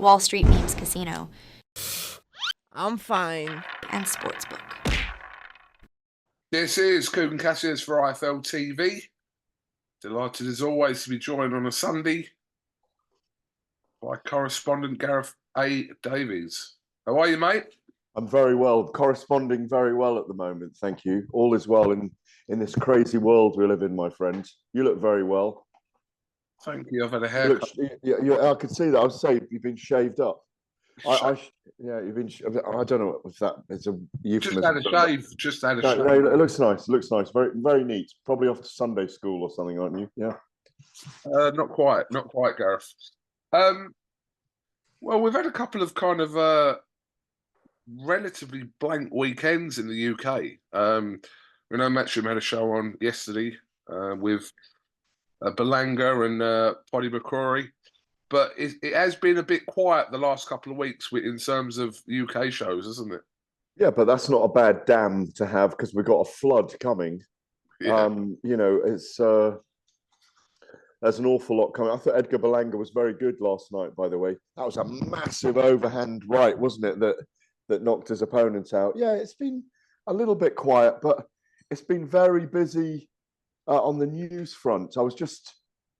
Wall Street Memes Casino, I'm fine. and Sportsbook. This is KUGAN CASSIUS for IFLTV. Delighted as always to be joined on a Sunday by correspondent Gareth A. Davies. How are you, mate? I'm very well, corresponding very well at the moment, thank you. All is well in this crazy world we live in, my friend. You look very well. Thank you. I've had a haircut. I could see that. I was saying you've been shaved up. Yeah, you've been. I don't know if that is a euphemism. Just had a shave. Just had a shave. No, it looks nice. It looks nice. Very, very neat. Probably off to Sunday school or something, aren't you? Yeah. Not quite, Gareth. Well, we've had a couple of kind of relatively blank weekends in the UK. We know Matchroom had a show on yesterday with Belanga and Poddy McCrory, but it has been a bit quiet the last couple of weeks in terms of UK shows, isn't it? Yeah, but that's not a bad dam to have because we've got a flood coming. Yeah. You know, it's there's an awful lot coming. I thought Edgar Belanga was very good last night, by the way. That was a massive overhand right, wasn't it, that knocked his opponent out. Yeah, it's been a little bit quiet, but it's been very busy on the news front. I was just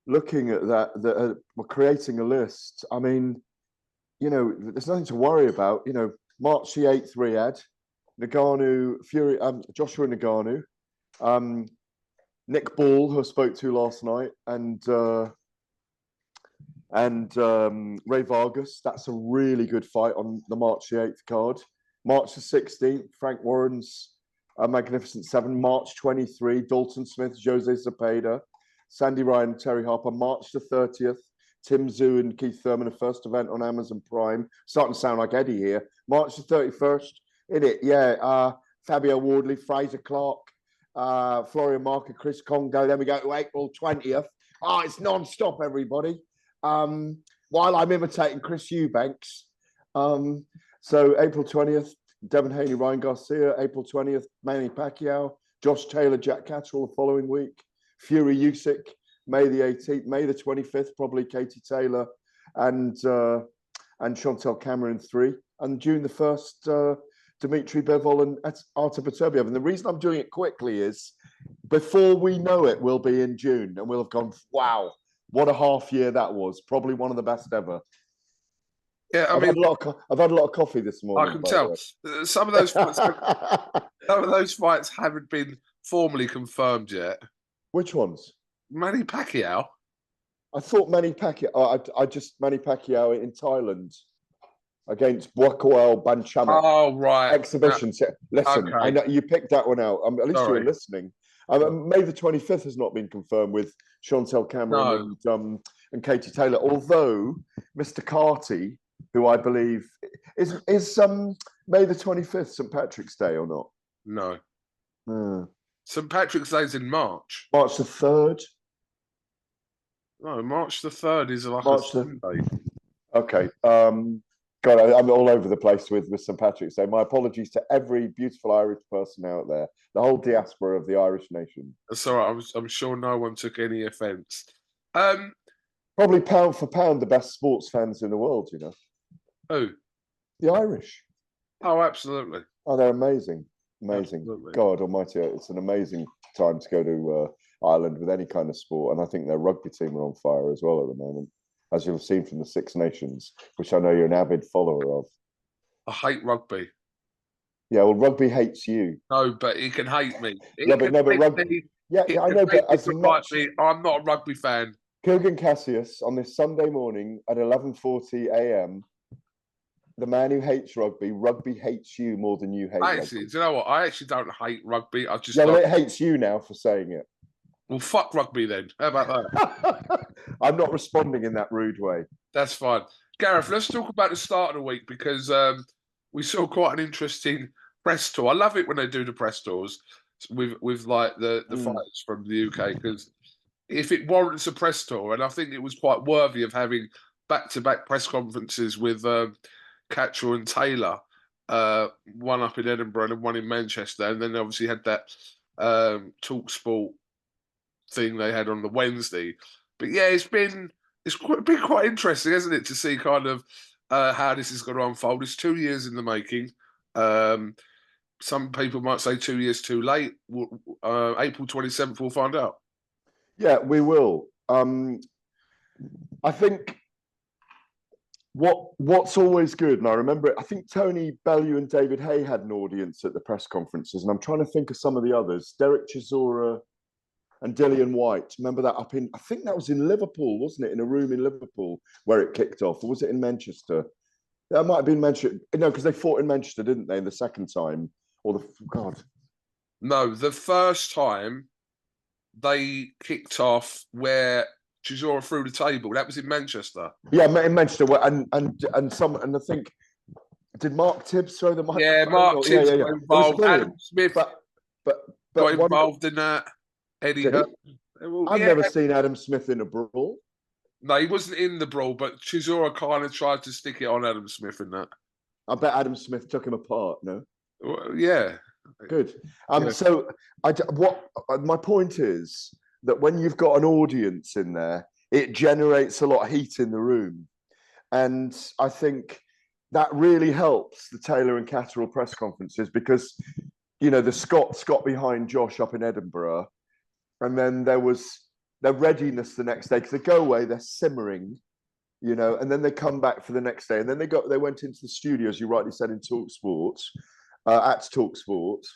looking at that we're creating a list. I mean, you know, there's nothing to worry about. You know, March the 8th, Riyadh, Ngannou, Joshua Ngannou, Nick Ball, who I spoke to last night, and Ray Vargas. That's a really good fight on the March the 8th card. March the 16th, Frank Warren's Magnificent Seven. March 23, Dalton Smith, Jose Zepeda, Sandy Ryan, Terry Harper. March the 30th, Tim Zhu and Keith Thurman, a first event on Amazon Prime. Starting to sound like Eddie here. March the 31st, Fabio Wardley, Fraser Clark, Florian Marker, Chris Congdo. Then we go to April 20th. Oh, it's non-stop, everybody. While I'm imitating Chris Eubanks. So April 20th, Devin Haney, Ryan Garcia. April 20th, Manny Pacquiao, Josh Taylor, Jack Catterall the following week. Fury-Usyk, May the 18th. May the 25th, probably Katie Taylor and Chantel Cameron 3. And June the 1st, Dmitry Bivol and Artur Beterbiev. And the reason I'm doing it quickly is before we know it, we'll be in June and we'll have gone, wow, what a half year that was. Probably one of the best ever. Yeah, I've had a lot of coffee this morning. I can tell. Some of those fights haven't been formally confirmed yet. Which ones? Manny Pacquiao. I thought Manny Pacquiao. Manny Pacquiao in Thailand against Bwakwal Banchama. Oh right, exhibition. Listen, okay. I know you picked that one out. At least you were listening. May the 25th has not been confirmed with Chantel Cameron and Katie Taylor. Although Mr. Carty, who I believe is May the 25th St. Patrick's Day or not? No. St. Patrick's Day's in March. March the 3rd. No, March the 3rd is like a Sunday. Okay. God, I'm all over the place with St. Patrick's Day. My apologies to every beautiful Irish person out there, the whole diaspora of the Irish nation. That's all right. I'm sure no one took any offence. Probably pound for pound the best sports fans in the world, you know. Who? The Irish. Oh, absolutely. Oh, they're amazing. Amazing. Absolutely. God almighty, it's an amazing time to go to Ireland with any kind of sport. And I think their rugby team are on fire as well at the moment, as you've seen from the Six Nations, which I know you're an avid follower of. I hate rugby. Yeah, well, rugby hates you. No, but he can hate me. Rugby. Yeah, I know, but as much... I'm not a rugby fan. KUGAN CASSIUS on this Sunday morning at 11:40 a.m. The man who hates rugby hates you more than you hate rugby. Do you know what? I actually don't hate rugby. I just well, it hates you now for saying it. Well, fuck rugby then. How about that? I'm not responding in that rude way. That's fine. Gareth, let's talk about the start of the week because we saw quite an interesting press tour. I love it when they do the press tours with like the fighters from the UK because if it warrants a press tour, and I think it was quite worthy of having back-to-back press conferences with Catterall and Taylor, one up in Edinburgh and one in Manchester, and then obviously had that Talk Sport thing they had on the Wednesday. But yeah, it's been quite interesting, hasn't it, to see kind of how this is going to unfold. It's 2 years in the making. Some people might say 2 years too late. April 27th, we'll find out. Yeah, we will. I think what's always good, and I remember it, I think Tony Bellew and David Hay had an audience at the press conferences, and I'm trying to think of some of the others. Derek Chisora and Dillian White. Remember that up in, I think that was in Liverpool, wasn't it? In a room in Liverpool where it kicked off. Or was it in Manchester? That might have been Manchester. No, because they fought in Manchester, didn't they, the second time? Or God. No, the first time they kicked off where Chisora threw the table, that was in Manchester. Yeah, in Manchester. And I think, did Mark Tibbs throw the microphone? Yeah, Mark Tibbs got involved. Adam Smith got involved in that. Eddie Hearn. I've never seen Adam Smith in a brawl. No, he wasn't in the brawl, but Chisora kind of tried to stick it on Adam Smith in that. I bet Adam Smith took him apart, no? Well, yeah. Good. So my point is that when you've got an audience in there, it generates a lot of heat in the room. And I think that really helps the Taylor and Catterall press conferences because, you know, the Scots got behind Josh up in Edinburgh. And then there was their readiness the next day because they go away, they're simmering, you know, and then they come back for the next day. And then they went into the studio, as you rightly said, in TalkSport, at TalkSport.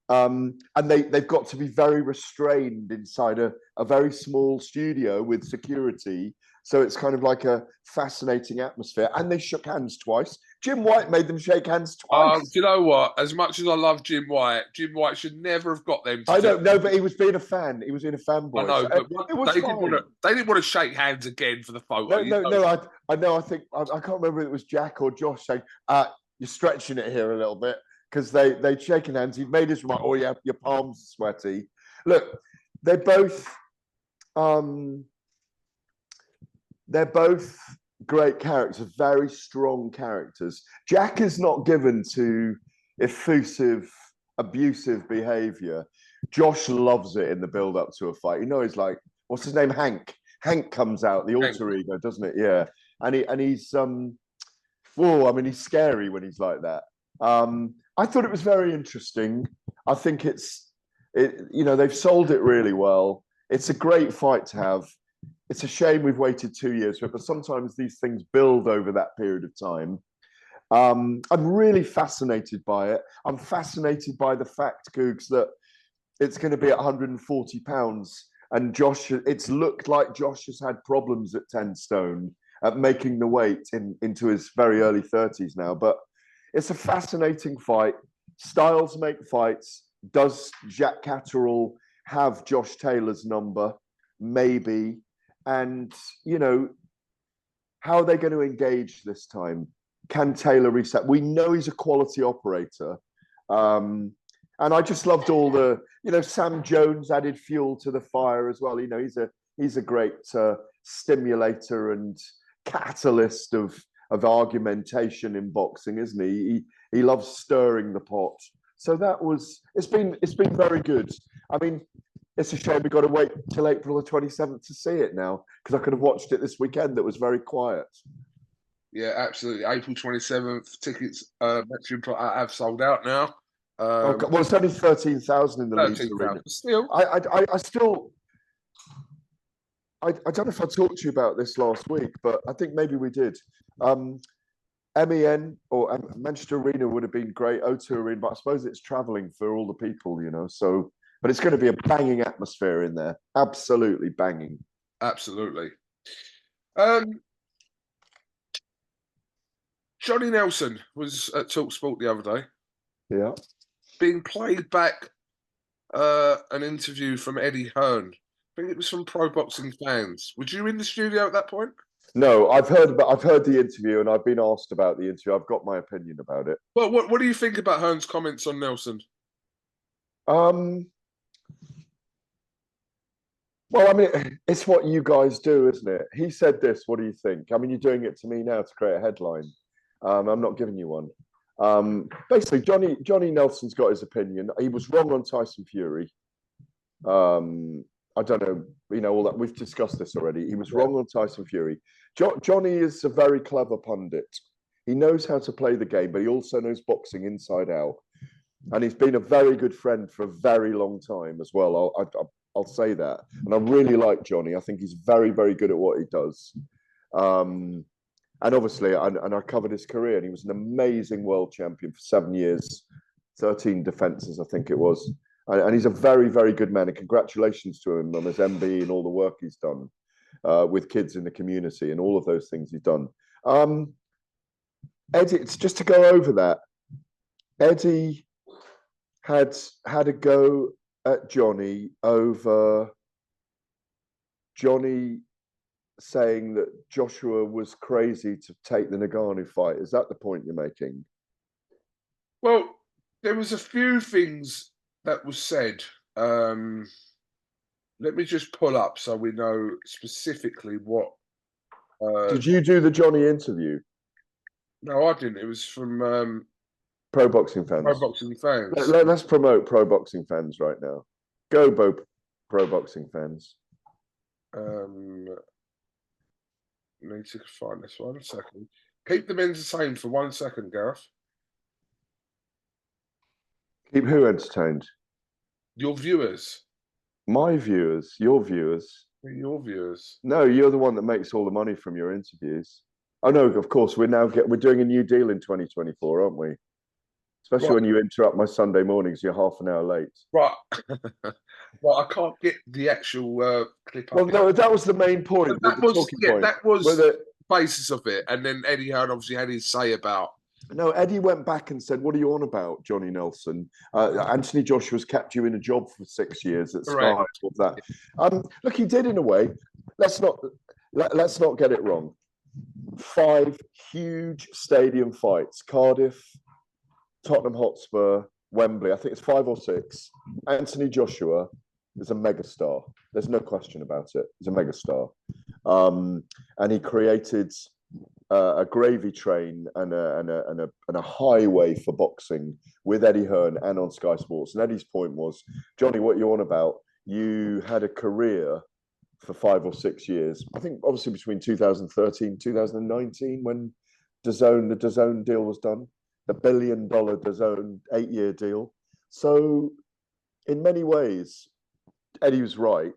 And they've got to be very restrained inside a very small studio with security. So it's kind of like a fascinating atmosphere. And they shook hands twice. Jim White made them shake hands twice. Do you know what? As much as I love Jim White should never have got them. I don't know, but he was being a fan. He was being a fanboy. I know, but they didn't want to shake hands again for the photo. No. I know. I think I can't remember if it was Jack or Josh saying, "You're stretching it here a little bit," because they'd shaken hands. He'd made his remark, "Oh yeah, your palms are sweaty." Look, they're both great characters, very strong characters. Jack is not given to effusive, abusive behavior. Josh loves it in the build-up to a fight. You know, he's like, what's his name? Hank. Hank comes out, the alter ego, doesn't it? Yeah. And he's he's scary when he's like that. I thought it was very interesting. I think they've sold it really well. It's a great fight to have. It's a shame we've waited 2 years for it, but sometimes these things build over that period of time. I'm really fascinated by it. I'm fascinated by the fact, Cougs, that it's going to be at 140 pounds. And Josh, it's looked like Josh has had problems at 10 stone at making the weight into his very early 30s now. But it's a fascinating fight. Styles make fights. Does Jack Catterall have Josh Taylor's number? Maybe. And, you know, how are they going to engage this time? Can Taylor reset? We know he's a quality operator. And I just loved all the, you know, Sam Jones added fuel to the fire as well. You know, he's a great stimulator and catalyst of argumentation in boxing, isn't he? He loves stirring the pot. So it's been very good. I mean, it's a shame we've got to wait till April the 27th to see it now, because I could have watched it this weekend. That was very quiet. Yeah, absolutely. April 27th, tickets have sold out now. Well, it's only 13,000 in the Leeds Arena. Still, I don't know if I talked to you about this last week, but I think maybe we did. MEN or Manchester Arena would have been great, O2 Arena, but I suppose it's travelling for all the people, you know, so... But it's going to be a banging atmosphere in there. Absolutely banging. Absolutely. Johnny Nelson was at TalkSport the other day. Yeah. Being played back an interview from Eddie Hearn. I think it was from Pro Boxing Fans. Were you in the studio at that point? No, I've heard the interview and I've been asked about the interview. I've got my opinion about it. Well, what do you think about Hearn's comments on Nelson? Well, I mean, it's what you guys do, isn't it? He said this. What do you think? I mean, you're doing it to me now to create a headline. I'm not giving you one. Basically, Johnny Nelson's got his opinion. He was wrong on Tyson Fury. I don't know, you know, all that. We've discussed this already. He was wrong on Tyson Fury. Johnny is a very clever pundit. He knows how to play the game, but he also knows boxing inside out. And he's been a very good friend for a very long time as well. I'll say that. And I really like Johnny. I think he's very, very good at what he does. And obviously, I covered his career, and he was an amazing world champion for 7 years, 13 defenses, I think it was. And he's a very, very good man. And congratulations to him on his MB and all the work he's done with kids in the community and all of those things he's done. Eddie, it's just to go over that. Eddie had a go at Johnny over Johnny saying that Joshua was crazy to take the Ngannou fight. Is that the point you're making? Well, there was a few things that was said. Let me just pull up so we know specifically what. Did you do the Johnny interview? No, I didn't. It was from Pro Boxing Fans. Pro Boxing Fans. Let's promote Pro Boxing Fans right now. Go, Pro Boxing Fans. Need to find this 1 second. Keep them entertained for 1 second, Gareth. Keep who entertained? Your viewers. My viewers, your viewers. Your viewers. No, you're the one that makes all the money from your interviews. Oh no, of course we're doing a new deal in 2024, aren't we? Especially when you interrupt my Sunday mornings, you're half an hour late. Right. Well, I can't get the actual clip up. Well, no, that was the main point. That was the basis of it. And then Eddie Hearn obviously had his say about. No, Eddie went back and said, "What are you on about, Johnny Nelson? Anthony Joshua's kept you in a job for 6 years at Sky." That. Look, he did in a way. Let's not get it wrong. 5 huge stadium fights: Cardiff, Tottenham Hotspur, Wembley. I think it's 5 or 6. Anthony Joshua is a megastar. There's no question about it. He's a megastar, and he created a gravy train and a highway for boxing with Eddie Hearn and on Sky Sports. And Eddie's point was, Johnny, what you're on about? You had a career for 5 or 6 years. I think obviously between 2013, 2019, when the DAZN deal was done, the $1 billion DAZN 8-year deal. So in many ways, Eddie was right,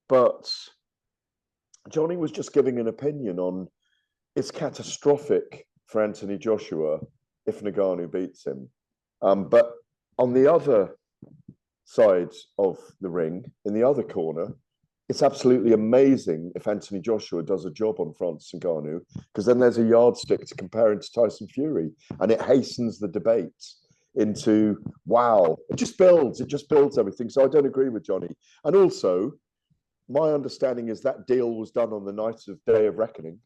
but Johnny was just giving an opinion on it's catastrophic for Anthony Joshua if Ngannou beats him. But on the other side of the ring, in the other corner, it's absolutely amazing if Anthony Joshua does a job on Francis Ngannou, because then there's a yardstick to compare him to Tyson Fury, and it hastens the debate into, wow, it just builds everything. So I don't agree with Johnny. And also, my understanding is that deal was done on the night of Day of Reckoning.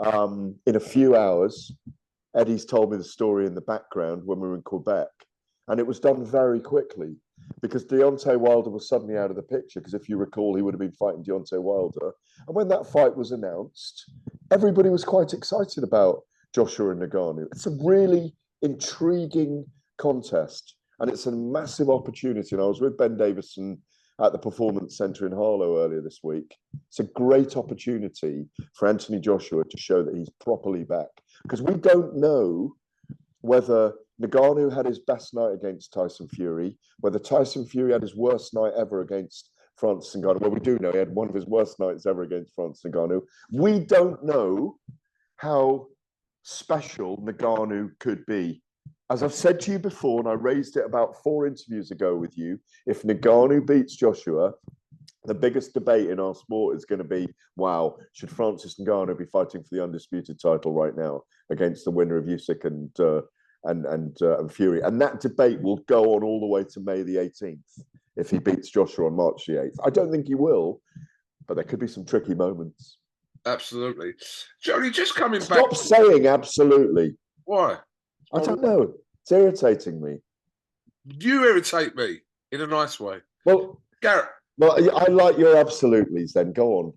In a few hours, Eddie's told me the story in the background when we were in Quebec, and it was done very quickly because Deontay Wilder was suddenly out of the picture, because if you recall, he would have been fighting Deontay Wilder. And when that fight was announced, everybody was quite excited about Joshua and Ngannou. It's a really intriguing contest, and it's a massive opportunity. And I was with Ben Davison at the Performance Centre in Harlow earlier this week. It's a great opportunity for Anthony Joshua to show that he's properly back, because we don't know whether Ngannou had his best night against Tyson Fury, whether Tyson Fury had his worst night ever against Francis Ngannou. Well, we do know he had one of his worst nights ever against Francis Ngannou. We don't know how special Ngannou could be. As I've said to you before, and I raised it about 4 interviews ago with you, if Ngannou beats Joshua, the biggest debate in our sport is going to be, wow, should Francis Ngannou be fighting for the undisputed title right now against the winner of Usyk and Fury? And that debate will go on all the way to May the 18th if he beats Joshua on March the 8th. I don't think he will, but there could be some tricky moments. Absolutely. Johnny, just coming back. Stop saying absolutely. Why? I don't know. It's irritating me. You irritate me in a nice way. Well, Gareth. Well, I like your absolutelys then. Go on.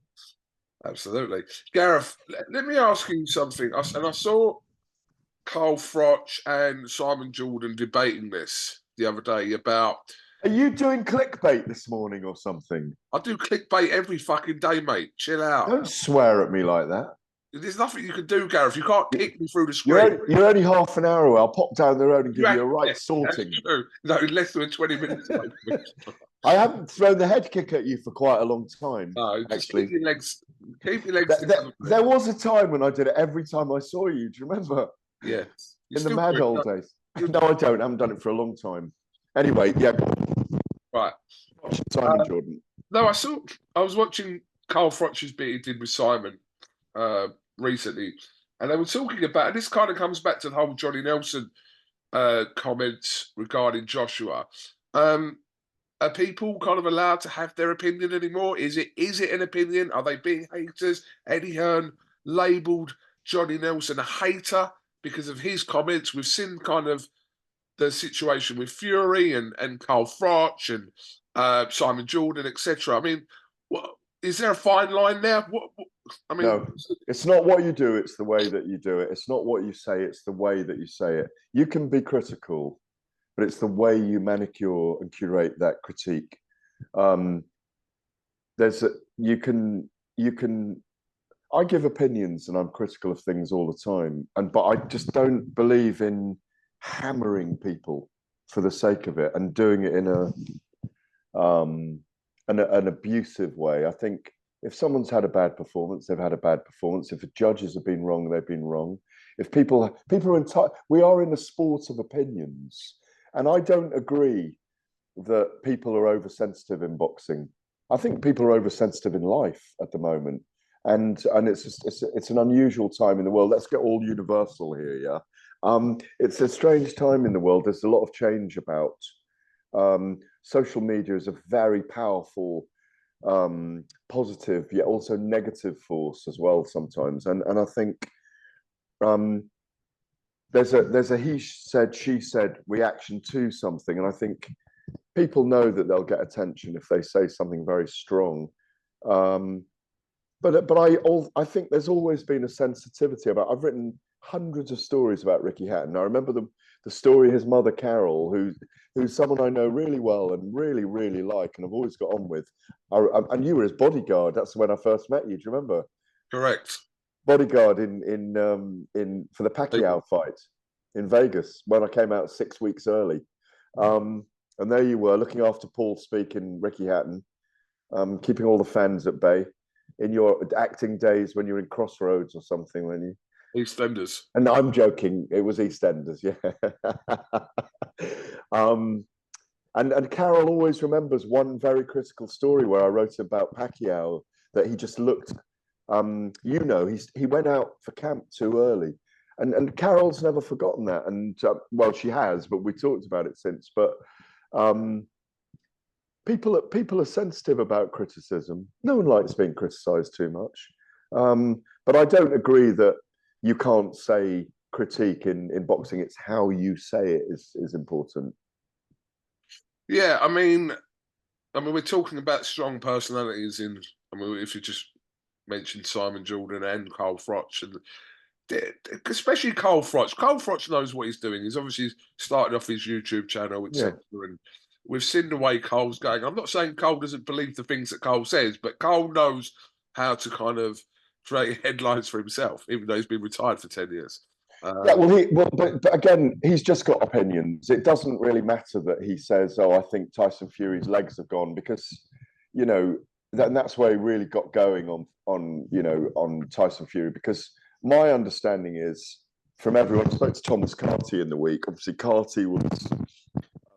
Absolutely. Gareth, let me ask you something. I saw Carl Froch and Simon Jordan debating this the other day about... Are you doing clickbait this morning or something? I do clickbait every fucking day, mate. Chill out. Don't swear at me like that. There's nothing you can do, Gareth. You can't kick me through the You're screen. only, you're only half an hour away. I'll pop down the road and give you a right Yeah, sorting. that's true. No, less than 20 minutes. I haven't thrown the head kick at you for quite a long time. No, just actually. keep your legs together. There was a time when I did it every time I saw you. Do you remember? Yeah. In the mad old days. No, I don't. I haven't done it for a long time. Anyway, yeah. Right. Simon Jordan. No, I was watching Carl Froch's bit he did with Simon recently, and they were talking about, and this kind of comes back to the whole Johnny Nelson comments regarding Joshua. Are people kind of allowed to have their opinion anymore? Is it an opinion? Are they being haters? Eddie Hearn labelled Johnny Nelson a hater because of his comments. We've seen kind of the situation with Fury and Carl Froch and Simon Jordan, etc. I mean, what is there a fine line there? I mean, no, it's not what you do, it's the way that you do it. It's not what you say, it's the way that you say it. You can be critical, but it's the way you manicure and curate that critique. I give opinions and I'm critical of things all the time, but I just don't believe in hammering people for the sake of it and doing it in an abusive way. I think if someone's had a bad performance, they've had a bad performance. If the judges have been wrong, they've been wrong. If people are we are in the sport of opinions, and I don't agree that people are oversensitive in boxing. I think people are oversensitive in life at the moment, and it's an unusual time in the world. Let's get all universal here, yeah. It's a strange time in the world. There's a lot of change about. Social media is a very powerful, positive yet also negative force as well sometimes, and I think there's a he said she said reaction to something, and I think people know that they'll get attention if they say something very strong. But I think there's always been a sensitivity about. I've written hundreds of stories about Ricky Hatton. I remember the story his mother Carol, who's someone I know really well and really really like, and I've always got on with. And you were his bodyguard. That's when I first met you. Do you remember? Correct. Bodyguard in for the Pacquiao fight in Vegas when I came out 6 weeks early. And there you were looking after Paul speaking Ricky Hatton, keeping all the fans at bay in your acting days when you were in Crossroads or something, when you EastEnders. And I'm joking, it was EastEnders, yeah. And Carol always remembers one very critical story where I wrote about Pacquiao, that he just looked, he went out for camp too early. And Carol's never forgotten that. And well, she has, but we talked about it since. But people are sensitive about criticism. No one likes being criticized too much. But I don't agree that you can't say critique in boxing. It's how you say it is important. Yeah, I mean, we're talking about strong personalities if you just mentioned Simon Jordan and Carl Froch, and especially Carl Froch. Carl Froch knows what he's doing. He's obviously started off his YouTube channel, etc. Yeah. And we've seen the way Carl's going. I'm not saying Carl doesn't believe the things that Carl says, but Carl knows how to kind of create headlines for himself, even though he's been retired for 10 years. Yeah, but again, he's just got opinions. It doesn't really matter that he says, "Oh, I think Tyson Fury's legs have gone," because that's where he really got going on Tyson Fury. Because my understanding is from everyone, I spoke to Thomas Carty in the week. Obviously, Carty was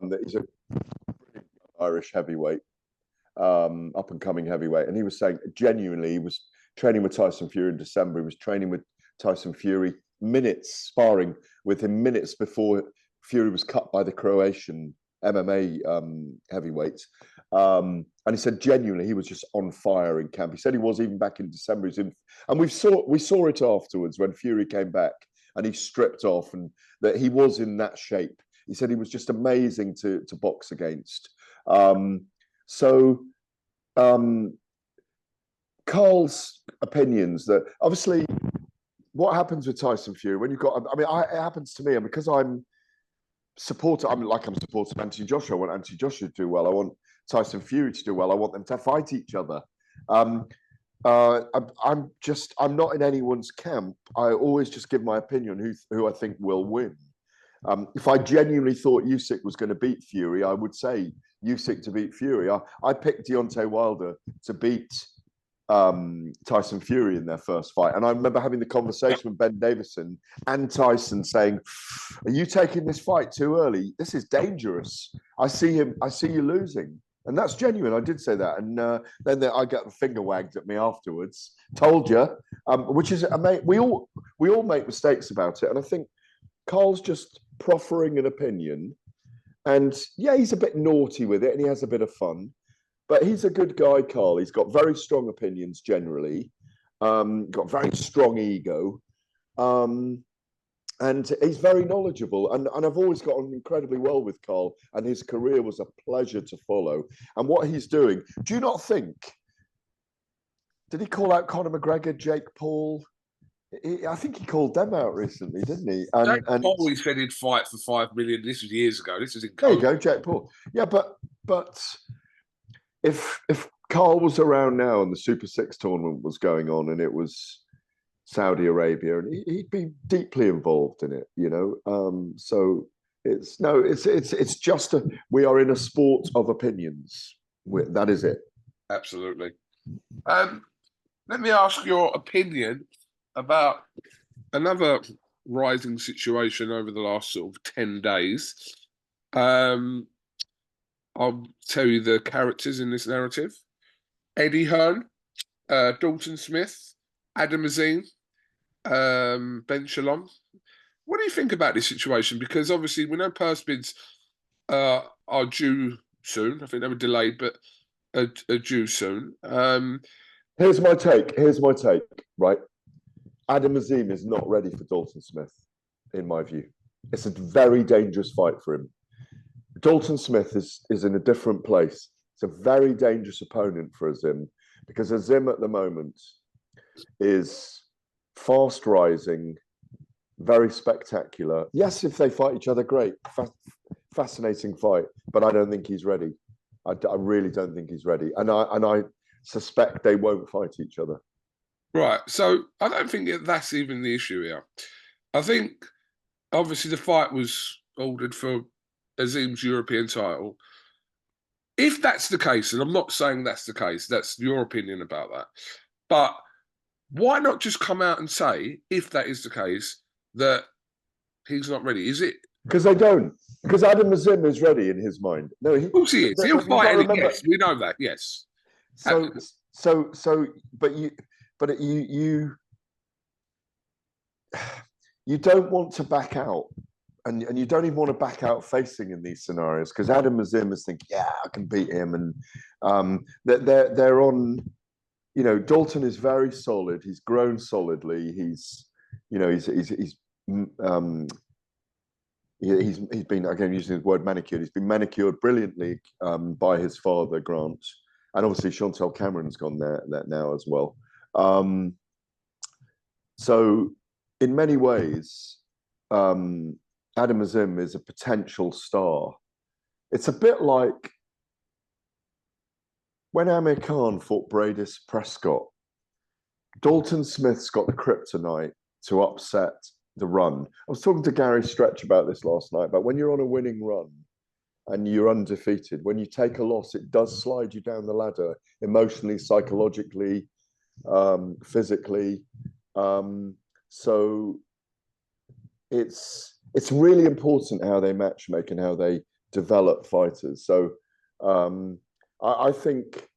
that he's a brilliant Irish heavyweight, up and coming heavyweight, and he was saying genuinely he was training with Tyson Fury in December. He was training with Tyson Fury sparring with him minutes before Fury was cut by the Croatian MMA heavyweight. And he said genuinely he was just on fire in camp. He said he was even back in December. And we saw it afterwards when Fury came back and he stripped off, and that he was in that shape. He said he was just amazing to box against. Carl's opinions that obviously what happens with Tyson Fury when you've got, it happens to me, and because I'm supporter of Anthony Joshua. I want Anthony Joshua to do well. I want Tyson Fury to do well. I want them to fight each other. I'm not in anyone's camp. I always just give my opinion who I think will win. If I genuinely thought Usyk was going to beat Fury, I would say Usyk to beat Fury. I picked Deontay Wilder to beat Tyson Fury in their first fight. And I remember having the conversation with Ben Davison and Tyson saying, "Are you taking this fight too early? This is dangerous. I see you losing." And that's genuine. I did say that. And then I got the finger wagged at me afterwards. Told you, which is we all make mistakes about it. And I think Carl's just proffering an opinion. And yeah, he's a bit naughty with it and he has a bit of fun. But he's a good guy, Carl. He's got very strong opinions generally, got very strong ego. And he's very knowledgeable. And I've always got on incredibly well with Carl. And his career was a pleasure to follow. And what he's doing, do you not think, did he call out Conor McGregor, Jake Paul? I think he called them out recently, didn't he? Jake Paul, he said he'd fight for 5 million. This was years ago. This is in there you go, Jake Paul. Yeah, but if Carl was around now and the Super 6 tournament was going on and it was Saudi Arabia, and he'd be deeply involved in it, you know. So it's just we are in a sport of opinions. That is it. Absolutely. Let me ask your opinion about another rising situation over the last sort of 10 days. I'll tell you the characters in this narrative: Eddie Hearn, Dalton Smith, Adam Azim, Ben Shalom. What do you think about this situation? Because obviously we know purse bids are due soon. I think they were delayed, but are due soon. Here's my take. Right, Adam Azim is not ready for Dalton Smith, in my view. It's a very dangerous fight for him. Dalton Smith is in a different place. It's a very dangerous opponent for Azim because Azim at the moment is fast rising, very spectacular. Yes, if they fight each other, great. Fascinating fight, but I don't think he's ready. I really don't think he's ready. And I suspect they won't fight each other. Right. So I don't think that's even the issue here. I think obviously the fight was ordered for Azim's European title. If that's the case, and I'm not saying that's the case, that's your opinion about that, but why not just come out and say, if that is the case, that he's not ready? Is it? Because they don't. Because Adam Azim is ready in his mind. No, of course he is. He'll fight it. Yes, we know that. Yes. But you don't want to back out, and you don't even want to back out facing in these scenarios because Adam Azim is thinking, yeah, I can beat him, and they're on. You know, Dalton is very solid. He's grown solidly. He's been, again, using the word manicured. He's been manicured brilliantly by his father, Grant, and obviously Chantel Cameron's gone there now as well. So, in many ways, Adam Azim is a potential star. It's a bit like when Amir Khan fought Bradis Prescott. Dalton Smith's got the kryptonite to upset the run. I was talking to Gary Stretch about this last night, but when you're on a winning run and you're undefeated, when you take a loss, it does slide you down the ladder emotionally, psychologically, physically. So it's really important how they matchmake and how they develop fighters. So I think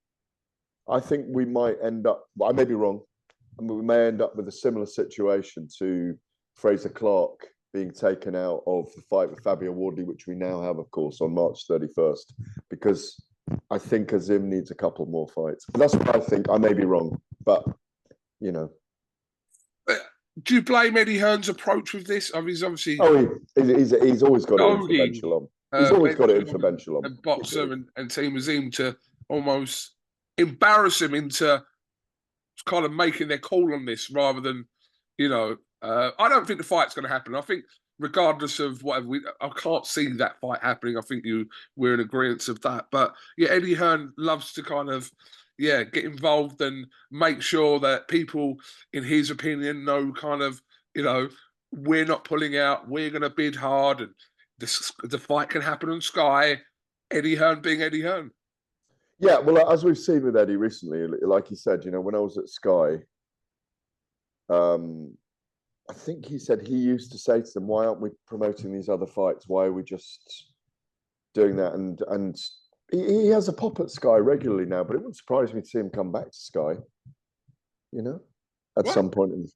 we might end up, I may be wrong, we may end up with a similar situation to Fraser Clark being taken out of the fight with Fabio Wardley, which we now have, of course, on March 31st, because I think Azim needs a couple more fights. That's what I think. I may be wrong, but, you know. Do you blame Eddie Hearn's approach with this? I mean, he's obviously... Oh, he's always got it in for Ben Shalom. He's always got it in for Ben Shalom. And Boxer and Team Azim to almost embarrass him into kind of making their call on this rather than, you know... I don't think the fight's going to happen. I think regardless of whatever, I can't see that fight happening. I think we're in agreement of that. But yeah, Eddie Hearn loves to kind of get involved and make sure that people, in his opinion, know kind of, we're not pulling out, we're going to bid hard, and the fight can happen on Sky. Eddie Hearn being Eddie Hearn. Yeah, well, as we've seen with Eddie recently, like he said, when I was at Sky, I think he said he used to say to them, "Why aren't we promoting these other fights? Why are we just doing that?" And he has a pop at Sky regularly now, but it wouldn't surprise me to see him come back to Sky. At some point,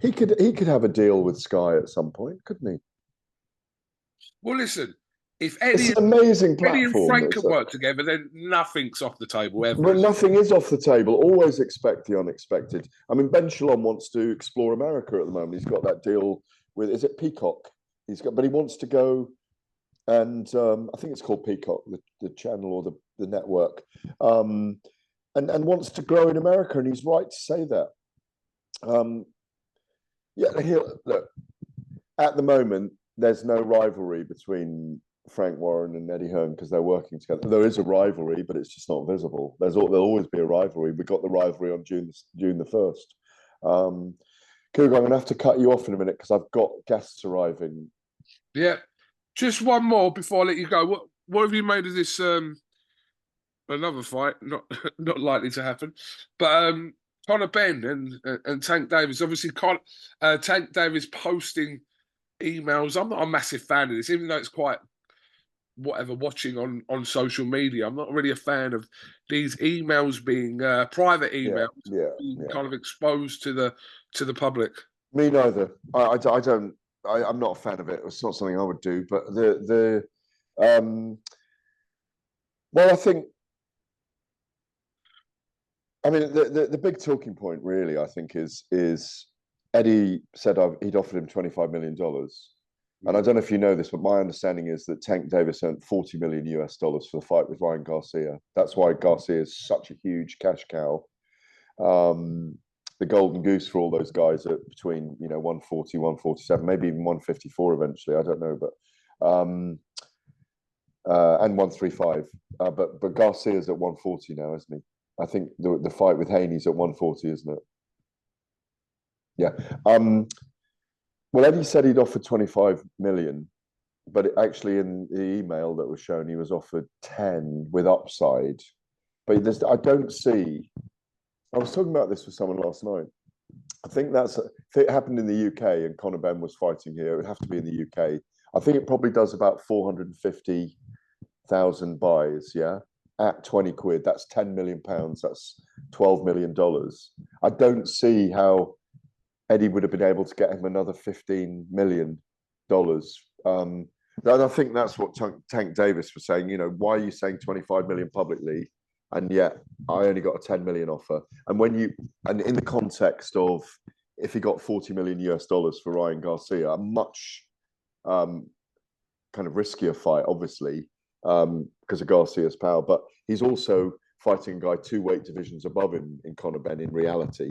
he could have a deal with Sky at some point, couldn't he? Well, listen, if it's an amazing platform. Eddie and Frank can work together, then nothing's off the table ever. Well, nothing is off the table. Always expect the unexpected. I mean, Ben Shalom wants to explore America at the moment. He's got that deal with, is it Peacock? But he wants to go, and I think it's called Peacock, the channel or the network, and wants to grow in America, and he's right to say that. Look, at the moment, there's no rivalry between Frank Warren and Eddie Hearn because they're working together. There is a rivalry, but it's just not visible. There'll always be a rivalry. We got the rivalry on June the 1st. KUGAN, I'm going to have to cut you off in a minute because I've got guests arriving. Yeah, just one more before I let you go. What have you made of this? Another fight, not likely to happen, but Conor Benn and Tank Davies. Obviously, Tank Davies posting emails. I'm not a massive fan of this, even though it's quite watching on social media. I'm not really a fan of these emails being private emails, being kind of exposed to the public. Me neither. I'm not a fan of it. It's not something I would do. But well, the big talking point really, I think, is Eddie said he'd offered him $25 million. And I don't know if you know this, but my understanding is that Tank Davis earned $40 million for the fight with Ryan Garcia. That's why Garcia is such a huge cash cow. The golden goose for all those guys at between 140, 147, maybe even 154 eventually. I don't know, but and 135. But Garcia's at 140 now, isn't he? I think the fight with Haney's at 140, isn't it? Yeah. Well, Eddie said he'd offered 25 million, but actually in the email that was shown, he was offered 10 with upside. But I don't see. I was talking about this with someone last night. I think if it happened in the UK and Conor Benn was fighting here, it would have to be in the UK. I think it probably does about 450,000 buys, yeah, at 20 quid. That's 10 million pounds. That's $12 million. I don't see how Eddie would have been able to get him another $15 million. And I think that's what Tank Davis was saying. Why are you saying 25 million publicly, and yet I only got a 10 million offer? And in the context of if he got $40 million for Ryan Garcia, a much kind of riskier fight, obviously, because of Garcia's power, but he's also fighting a guy 2 weight divisions above him in Conor Benn in reality.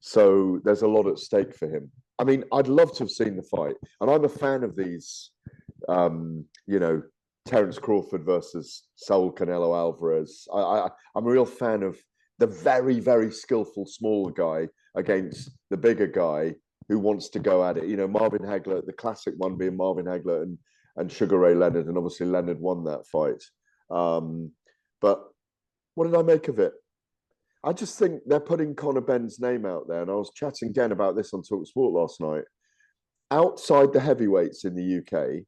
So there's a lot at stake for him. I mean, I'd love to have seen the fight. And I'm a fan of these, Terence Crawford versus Saul Canelo Alvarez. I'm a real fan of the very, very skillful smaller guy against the bigger guy who wants to go at it. Marvin Hagler, the classic one being Marvin Hagler and Sugar Ray Leonard. And obviously Leonard won that fight. But what did I make of it? I just think they're putting Conor Benn's name out there. And I was chatting again about this on TalkSport last night. Outside the heavyweights in the UK,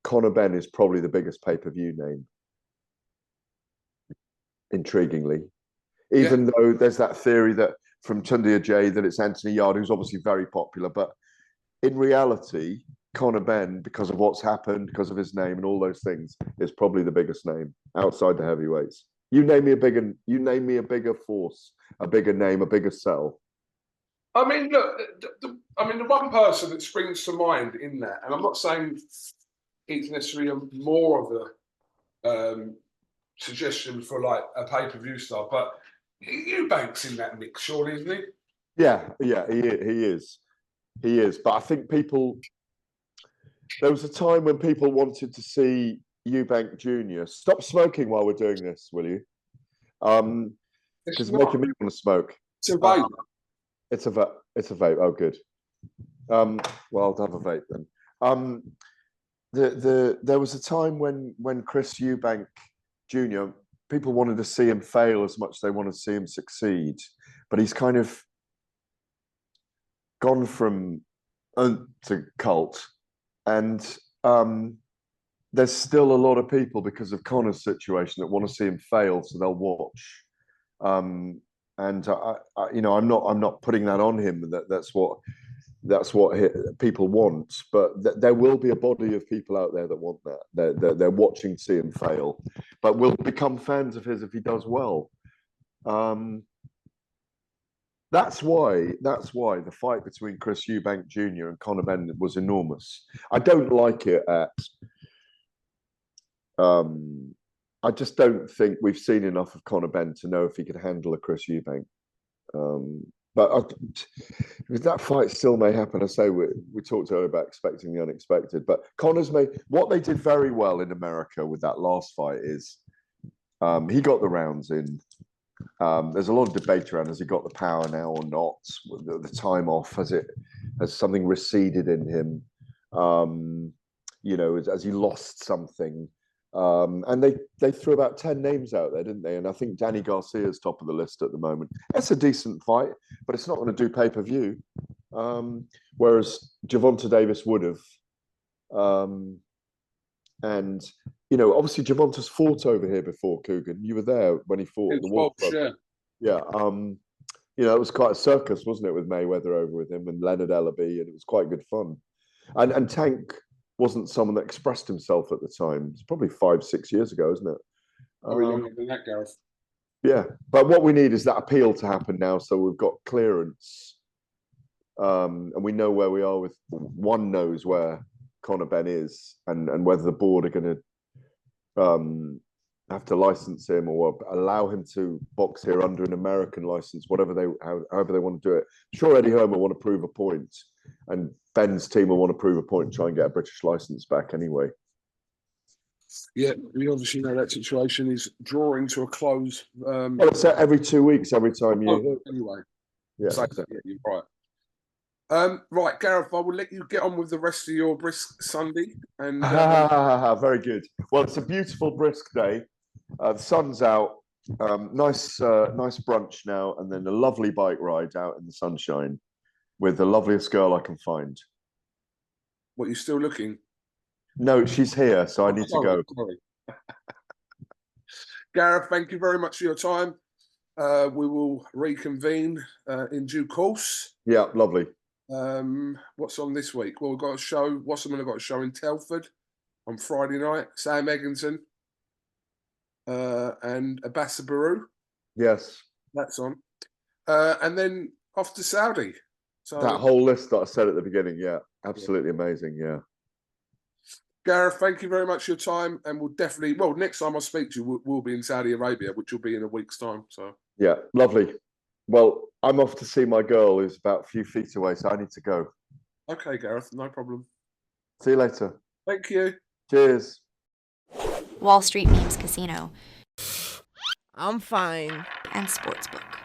Conor Benn is probably the biggest pay-per-view name. Intriguingly. Even though there's that theory that from Tunde Ajay that it's Anthony Yarde, who's obviously very popular. But in reality, Conor Benn, because of what's happened, because of his name and all those things, is probably the biggest name outside the heavyweights. You name me a bigger force, a bigger name, a bigger sell. I mean, look, the one person that springs to mind in that, and I'm not saying it's necessarily more of a suggestion for like a pay-per-view star, but Eubanks in that mix, surely, isn't he? Yeah, he is. But I think people. There was a time when people wanted to see Eubank Jr. Stop smoking while we're doing this, will you? Because it's making me want to smoke. It's a vape. It's a vape. Oh, good. Well, I'll have a vape then. There was a time when Chris Eubank Jr. people wanted to see him fail as much as they wanted to see him succeed, but he's kind of gone from to cult, and there's still a lot of people because of Conor's situation that want to see him fail, so they'll watch. And I'm not putting that on him. That's what people want. But there will be a body of people out there that want that. They're watching to see him fail, but will become fans of his if he does well. That's why the fight between Chris Eubank Jr. and Conor Benn was enormous. I don't like it I just don't think we've seen enough of Conor Benn to know if he could handle a Chris Eubank. But that fight still may happen. I say we talked earlier about expecting the unexpected, but Conor's made what they did very well in America with that last fight is he got the rounds in. There's a lot of debate around has he got the power now or not? The time off, has something receded in him? Has he lost something? And they threw about 10 names out there, didn't they? And I think Danny Garcia's top of the list at the moment. It's a decent fight, but it's not going to do pay-per-view. Whereas Gervonta Davis would have. And obviously Gervonta's fought over here before, KUGAN. You were there when he fought the World Club. Yeah. It was quite a circus, wasn't it, with Mayweather over with him and Leonard Ellaby, and it was quite good fun. And Tank wasn't someone that expressed himself at the time. It's probably 5-6 years ago, isn't it? Longer than that, Gareth. Yeah, but what we need is that appeal to happen now, so we've got clearance, and we know where we are. With one knows where Conor Benn is, and whether the board are going to have to license him or allow him to box here under an American license, however they want to do it. I'm sure Eddie Hearn will want to prove a point, and Ben's team will want to prove a point and try and get a British license back anyway. Yeah, we obviously know that situation is drawing to a close. Well, it's every 2 weeks, every time you... Anyway. Yeah, exactly. Yeah, you're right. Right, Gareth, I will let you get on with the rest of your brisk Sunday. And very good. Well, it's a beautiful brisk day. The sun's out. Nice brunch now, and then a lovely bike ride out in the sunshine with the loveliest girl I can find. What, you still looking? No, she's here, so I need to go. Sorry. Gareth, thank you very much for your time. We will reconvene in due course. Yeah, lovely. What's on this week? Well, we've got a show. Wasserman have got a show in Telford on Friday night. Sam Egginton and Abassa Baru. Yes. That's on. And then off to Saudi. So that whole list that I said at the beginning, yeah, absolutely amazing, yeah. Gareth, thank you very much for your time, and we'll definitely, well, next time I speak to you, we'll be in Saudi Arabia, which will be in a week's time. So yeah, lovely. Well, I'm off to see my girl who's about a few feet away, so I need to go. Okay, Gareth, no problem. See you later. Thank you. Cheers. Wall Street Memes Casino I'm fine. and Sportsbook.